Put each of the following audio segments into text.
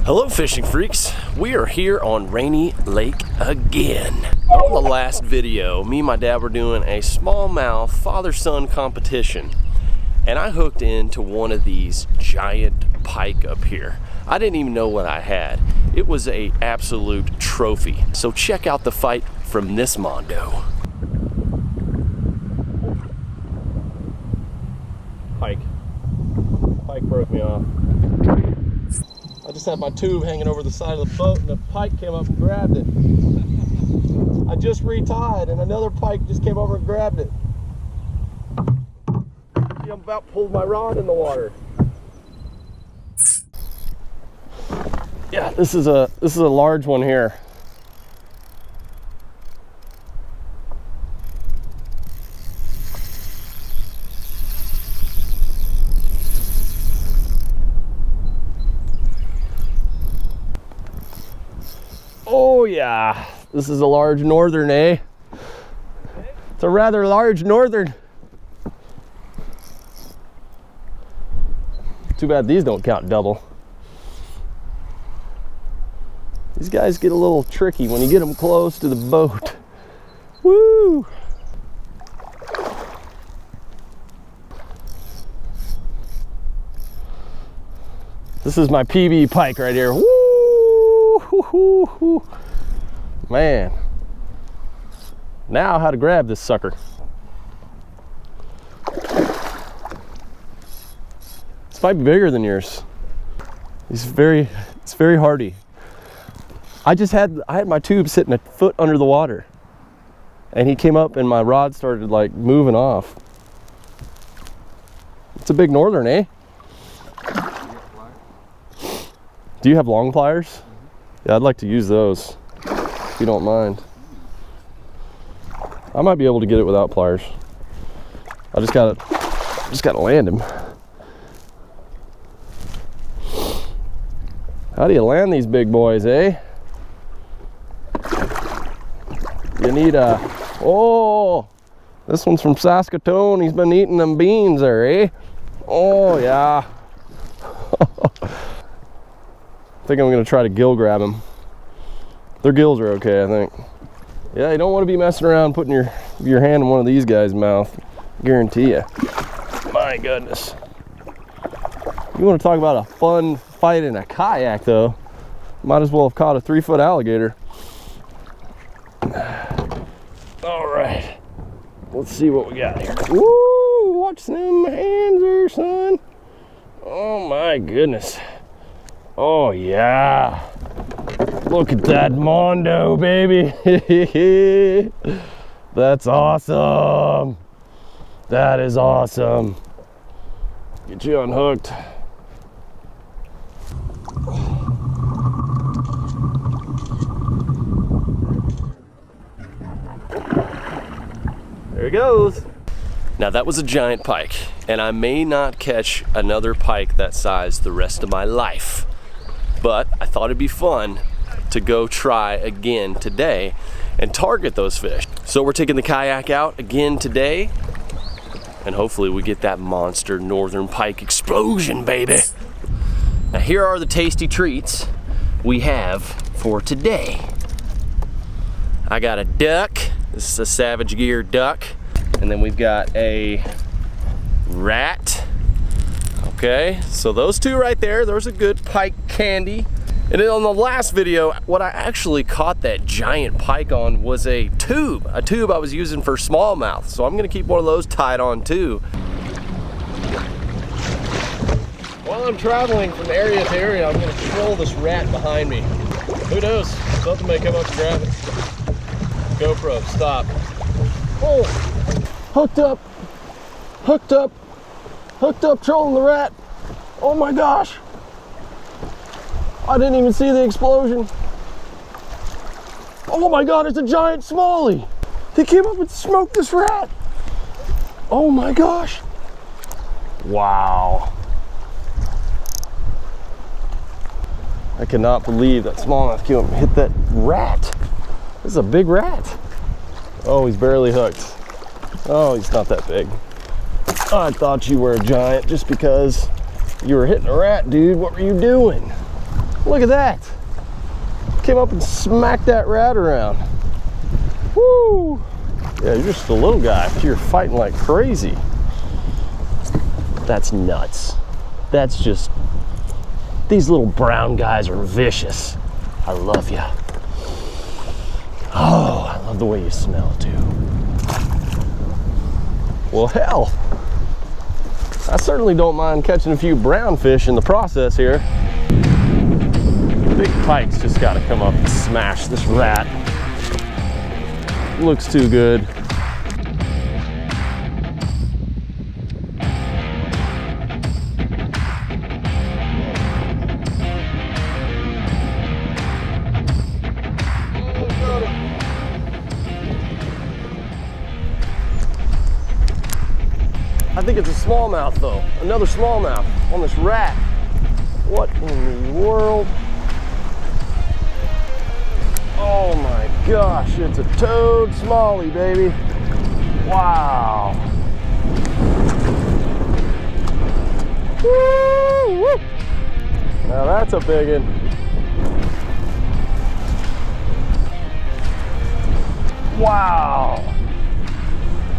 Hello fishing freaks, we are here on Rainy Lake again. On the last video, me and my dad were doing a smallmouth father-son competition, and I hooked into one of these giant pike up here. I didn't even know what I had. It was an absolute trophy. So check out the fight from this mondo. Pike broke me off. I just had my tube hanging over the side of the boat and the pike came up and grabbed it. I just retied and another pike just came over and grabbed it. See, I'm about pulled my rod in the water. Yeah, this is a large one here. Oh yeah, this is a large northern, eh? It's a rather large northern. Too bad these don't count double. These guys get a little tricky when you get them close to the boat. Woo! This is my PB pike right here. Woo! Man, now how to grab this sucker. This might be bigger than yours. It's very hardy. I had my tube sitting a foot under the water and he came up and my rod started like moving off. It's a big northern, eh? Do you have long pliers? Yeah, I'd like to use those, if you don't mind. I might be able to get it without pliers. I just gotta land him. How do you land these big boys, eh? You need a, oh, this one's from Saskatoon. He's been eating them beans there, eh? Oh yeah. I think I'm gonna try to gill grab them. Their gills are okay, I think. Yeah, you don't want to be messing around putting your hand in one of these guys' mouth. Guarantee you. My goodness. You want to talk about a fun fight in a kayak, though? Might as well have caught a 3-foot alligator. All right, let's see what we got here. Woo! Watch them hands there, son. Oh my goodness. Oh yeah, look at that mondo, baby. That's awesome. That is awesome. Get you unhooked. There he goes. Now that was a giant pike, and I may not catch another pike that size the rest of my life. But I thought it'd be fun to go try again today and target those fish. So we're taking the kayak out again today, and hopefully we get that monster northern pike explosion, baby. Now here are the tasty treats we have for today. I got a duck. This is a Savage Gear duck. And then we've got a rat. Okay, so those two right there, there's a good pike candy. And then on the last video, what I actually caught that giant pike on was a tube I was using for smallmouth. So I'm gonna keep one of those tied on too. While I'm traveling from area to area, I'm gonna control this rat behind me. Who knows, something may come up and grab it. GoPro, stop. Oh, hooked up, trolling the rat. Oh my gosh. I didn't even see the explosion. Oh my God, it's a giant smallie. He came up and smoked this rat. Oh my gosh. Wow. I cannot believe that smallmouth came up and hit that rat. This is a big rat. Oh, he's barely hooked. Oh, he's not that big. I thought you were a giant just because you were hitting a rat, dude. What were you doing? Look at that. Came up and smacked that rat around. Woo! Yeah, you're just a little guy, but you're fighting like crazy. That's nuts. That's just, these little brown guys are vicious. I love you. Oh, I love the way you smell too. Well, hell, I certainly don't mind catching a few brown fish in the process here. Big Pike's just got to come up and smash this rat. Looks too good. I think it's a smallmouth though. Another smallmouth on this rat. What in the world? Oh my gosh, it's a toad smallie, baby. Wow. Woo! Now that's a big one. Wow.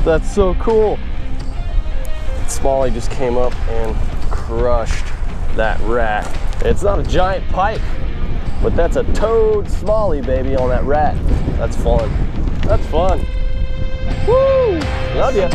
That's so cool. Smallie just came up and crushed that rat. It's not a giant pike, but that's a toad smallie, baby, on that rat. That's fun. That's fun. Woo! Love ya.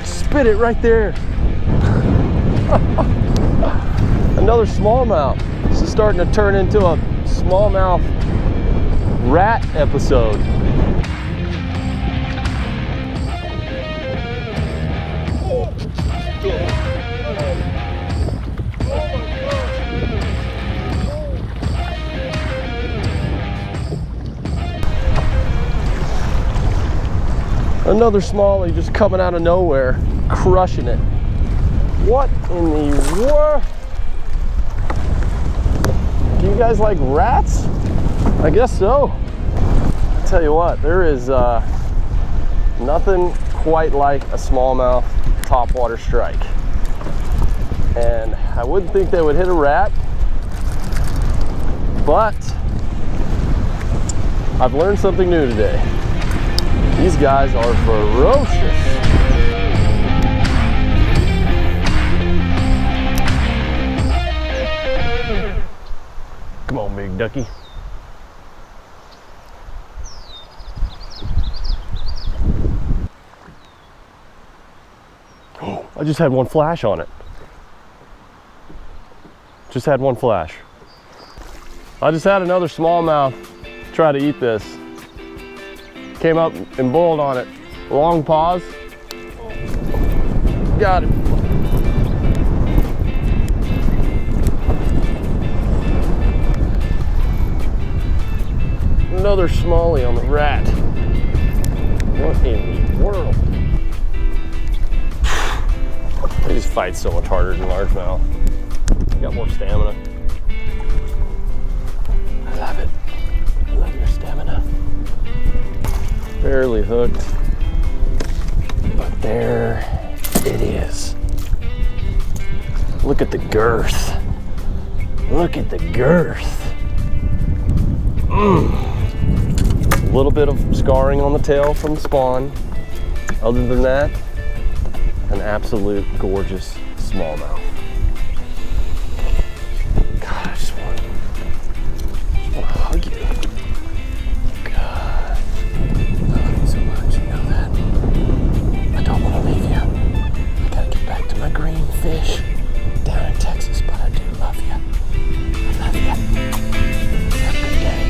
Spit it right there. Another smallmouth. This is starting to turn into a smallmouth rat episode. Another smallie just coming out of nowhere, crushing it. What in the world? Do you guys like rats? I guess so. I'll tell you what, there is nothing quite like a smallmouth topwater strike. And I wouldn't think they would hit a rat, but I've learned something new today. These guys are ferocious. Come on, big ducky. Oh, I just had one flash on it. Just had one flash. I just had another smallmouth try to eat this. Came up and boiled on it. Long pause. Got it. Another smallie on the rat. What in the world? They just fight so much harder than largemouth. Got more stamina. I love it. I love your stamina. Barely hooked, but there it is. Look at the girth. Look at the girth. A little bit of scarring on the tail from the spawn. Other than that, an absolute gorgeous smallmouth. God, I just want to hug you. God, I love you so much, you know that. I don't want to leave you. I gotta get back to my green fish down in Texas, but I do love you. I love you. Have a good day.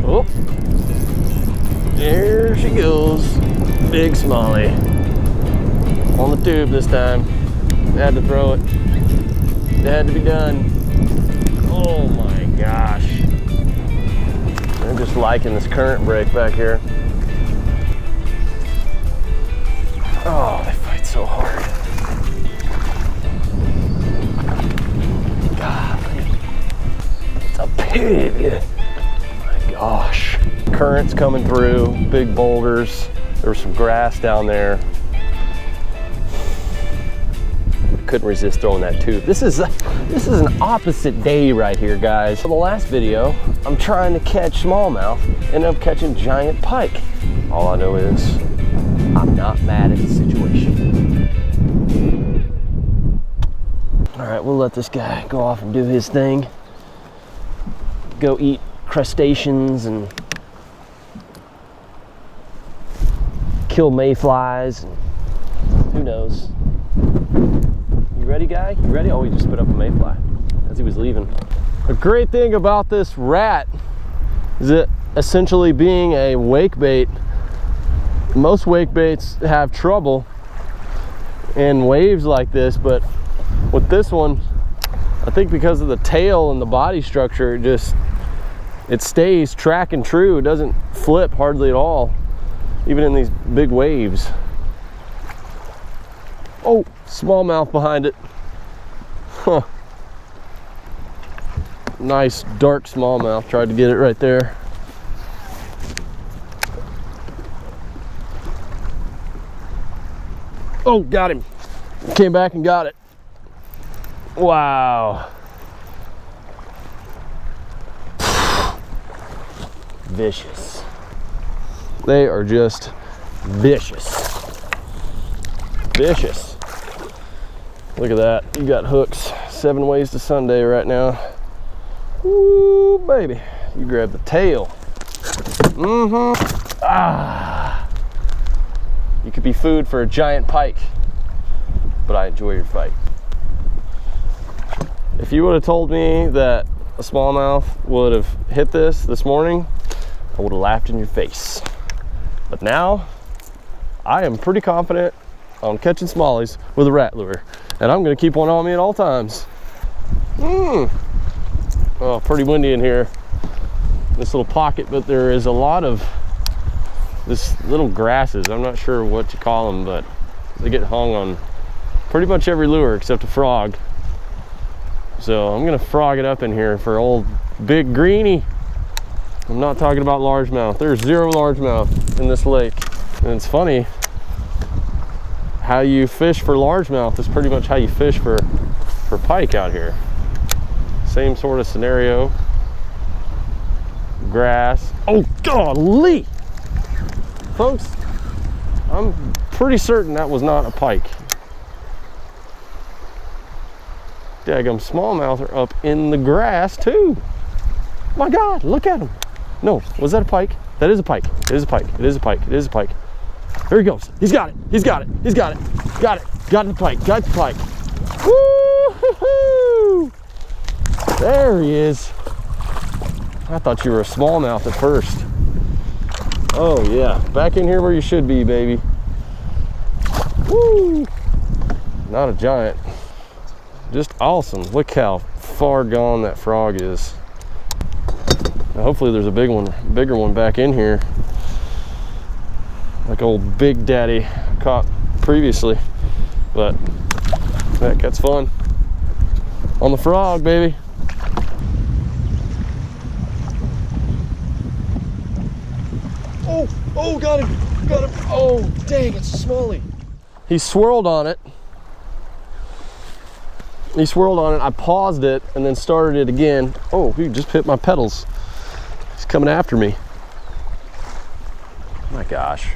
Oh, there she goes. Big smallie. On the tube this time. Had to throw it. It had to be done. Oh my gosh. I'm just liking this current break back here. Oh, they fight so hard. Golly. It's a pig. My gosh. Currents coming through, big boulders. There was some grass down there. Couldn't resist throwing that tube. This is an opposite day right here, guys. For the last video, I'm trying to catch smallmouth, ended up catching giant pike. All I know is I'm not mad at the situation. All right, we'll let this guy go off and do his thing. Go eat crustaceans and kill mayflies, and who knows. You ready, guy? You ready? Oh, he just put up a mayfly as he was leaving. The great thing about this rat is it essentially being a wake bait. Most wake baits have trouble in waves like this, but with this one, I think because of the tail and the body structure, it stays tracking true. It doesn't flip hardly at all, even in these big waves. Oh, smallmouth behind it. Huh. Nice dark smallmouth. Tried to get it right there. Oh, got him. Came back and got it. Wow. Vicious. They are just vicious. Vicious. Look at that. You got hooks 7 ways to Sunday right now. Ooh, baby. You grab the tail. Mm-hmm. Ah. You could be food for a giant pike, but I enjoy your fight. If you would have told me that a smallmouth would have hit this morning, I would have laughed in your face. But now, I am pretty confident on catching smallies with a rat lure, and I'm gonna keep one on me at all times. Oh, pretty windy in here, this little pocket, but there is a lot of this little grasses. I'm not sure what to call them, but they get hung on pretty much every lure except a frog. So I'm gonna frog it up in here for old big greenie. I'm not talking about largemouth. There's 0 largemouth in this lake. And it's funny, how you fish for largemouth is pretty much how you fish for pike out here. Same sort of scenario. Grass. Oh, golly! Folks, I'm pretty certain that was not a pike. Daggum smallmouth are up in the grass too. My God, look at them. No, was that a pike? That is a pike. It is a pike. It is a pike. It is a pike. There he goes. He's got it. He's got it. He's got it. Got it. Got the pike. Got the pike. Woo-hoo-hoo! There he is. I thought you were a smallmouth at first. Oh yeah, back in here where you should be, baby. Woo! Not a giant. Just awesome. Look how far gone that frog is. Now, hopefully there's a bigger one back in here, like old Big Daddy caught previously. But heck, that's fun. On the frog, baby. Oh, got him, got him. Oh, dang, it's a smallie. He swirled on it. I paused it and then started it again. Oh, he just hit my pedals. He's coming after me. My gosh.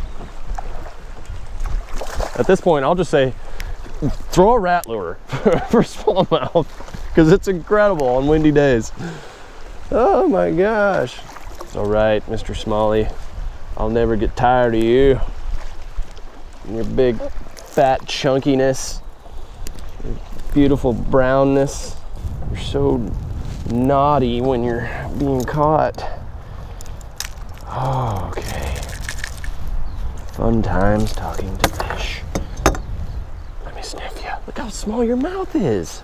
At this point, I'll just say, throw a rat lure for smallmouth, because it's incredible on windy days. Oh my gosh. It's all right, Mr. Smallie. I'll never get tired of you and your big fat chunkiness, your beautiful brownness. You're so naughty when you're being caught. Oh, okay. Fun times talking to fish. Let me sniff you. Look how small your mouth is.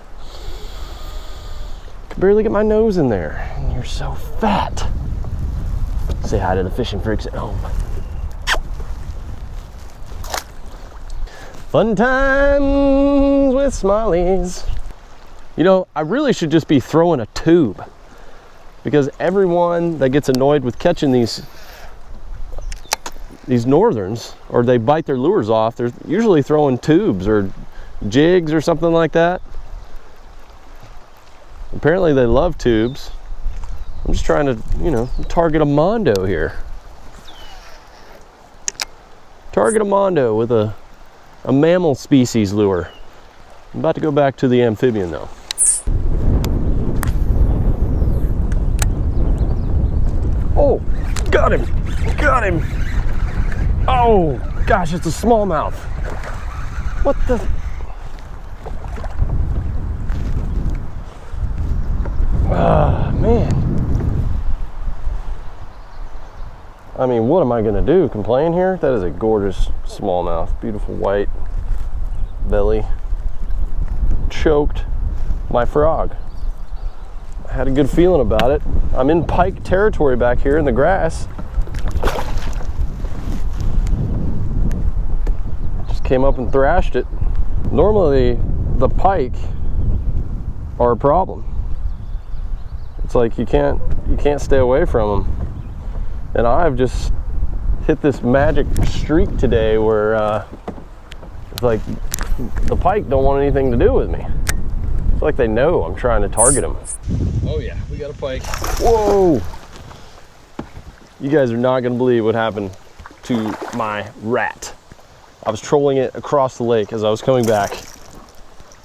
I can barely get my nose in there. And you're so fat. Say hi to the fishing freaks at home. Fun times with Smallies. You know, I really should just be throwing a tube, because everyone that gets annoyed with catching these northerns, or they bite their lures off, they're usually throwing tubes or jigs or something like that. Apparently they love tubes. I'm just trying to, you know, target a mondo here. Target a mondo with a mammal species lure. I'm about to go back to the amphibian though. Oh, got him, got him. Oh gosh, it's a smallmouth. What the? Ah, man. I mean, what am I gonna do? Complain here? That is a gorgeous smallmouth. Beautiful white belly. Choked my frog. I had a good feeling about it. I'm in pike territory back here in the grass. Just came up and thrashed it. Normally, the pike are a problem. It's like you can't stay away from them. And I've just hit this magic streak today where it's like the pike don't want anything to do with me. It's like they know I'm trying to target them. Oh yeah, we got a pike. Whoa! You guys are not gonna believe what happened to my rat. I was trolling it across the lake as I was coming back,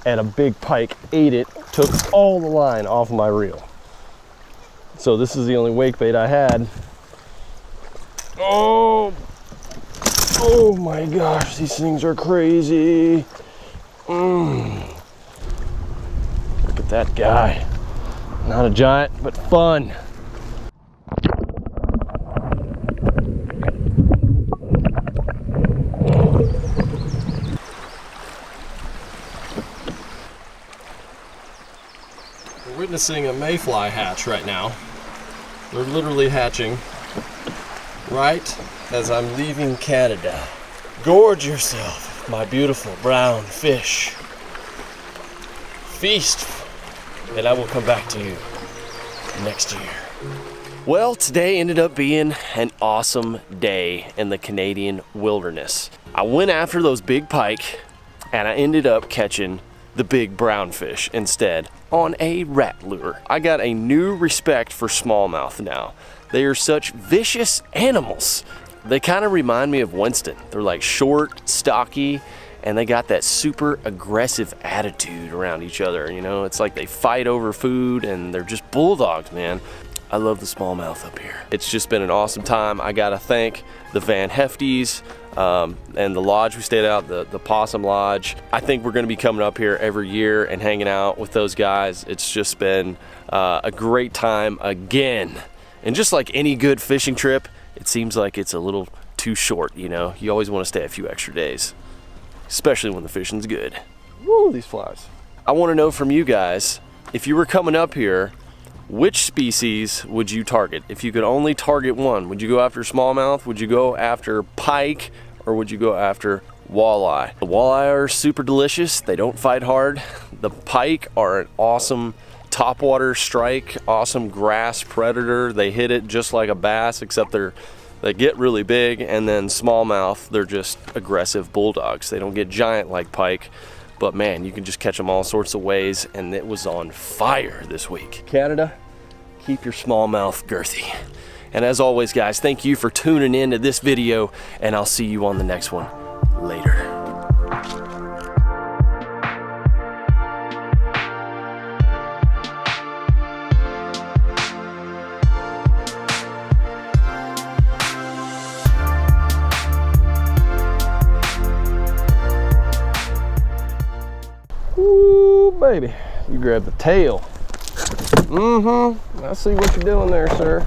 and a big pike ate it, took all the line off of my reel. So this is the only wake bait I had. Oh my gosh, these things are crazy. Look at that guy. Not a giant, but fun. We're witnessing a mayfly hatch right now. They're literally hatching right as I'm leaving Canada. Gorge yourself, my beautiful brown fish. Feast, and I will come back to you next year. Well, today ended up being an awesome day in the Canadian wilderness. I went after those big pike, and I ended up catching the big brown fish instead on a rat lure. I got a new respect for smallmouth now. They are such vicious animals. They kind of remind me of Winston. They're like short, stocky, and they got that super aggressive attitude around each other. You know, it's like they fight over food and they're just bulldogs, man. I love the smallmouth up here. It's just been an awesome time. I gotta thank the Van Hefties and the lodge we stayed at, the Possum Lodge. I think we're gonna be coming up here every year and hanging out with those guys. It's just been a great time again. And just like any good fishing trip, it seems like it's a little too short, you know? You always wanna stay a few extra days, especially when the fishing's good. Woo, these flies. I wanna know from you guys, if you were coming up here, which species would you target? If you could only target one, would you go after smallmouth? Would you go after pike? Or would you go after walleye? The walleye are super delicious. They don't fight hard. The pike are an awesome topwater strike, awesome grass predator. They hit it just like a bass, except they get really big. And then smallmouth, they're just aggressive bulldogs. They don't get giant like pike, but man, you can just catch them all sorts of ways, and it was on fire this week. Canada, keep your smallmouth girthy. And as always, guys, thank you for tuning in to this video, and I'll see you on the next one later. Ooh, baby, you grab the tail. I see what you're doing there, sir.